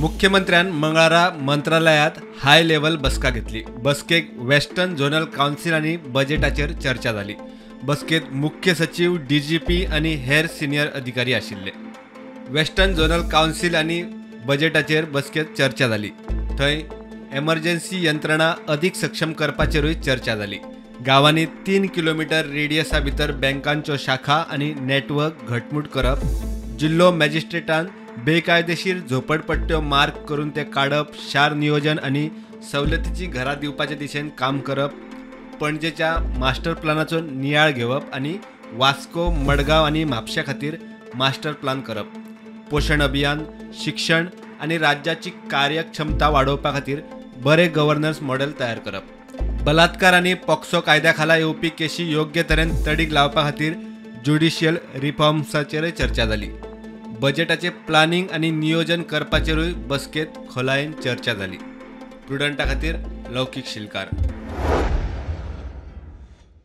मुख्यमंत्र्यान मंगळारा मंत्रालयात हाय लेवल बसका घेतली। बसकेक वेस्टर्न झोनल काउन्सिल आणि बजेटाचेर चर्चा झाली। बसकेत मुख्य सचिव, डीजीपी आणि हेर सिनियर अधिकारी आशिल्ले। वेस्टर्न झोनल काउन्सिल आणि बजेटाचेर बसकेत चर्चा झाली। थंय एमर्जन्सी यंत्रणा अधिक सक्षम करपाचेरूय चर्चा झाली। गावांनी 3 किलोमीटर रेडियसा भितर बँकांच्यो शाखा आणि नेटवर्क घटमूट करप, जिल्लो मॅजिस्ट्रेटान बेकायदेशीर झोपडपट्ट्यो मार्क करून ते काडप, शार नियोजन आणि सवलतीची घरां दिवपाचे दिशेन काम करप, पणजेच्या मास्टर प्लॅनाचो नियाळ घेवप आणि वास्को, मडगांव आणि म्हापश्या खातीर मास्टर प्लॅन करप, पोषण अभियान, शिक्षण आणि राज्याची कार्यक्षमता वाडोवपा खातीर बरे गव्हर्नन्स मॉडेल तयार करप, बलात्कार आणि पॉक्सो कायद्या खाला येवपी केशी योग्य तरेन तडीक लावपा खातीर ज्युडिशियल रिफॉर्म्साचेर चर्चा जाली। बजेटाचे प्लॅनिंग आणि नियोजन करपाचेरूय बसकेत खोलायेन चर्चा जाली। प्रुडंटा खातीर लौकीक शिलकार।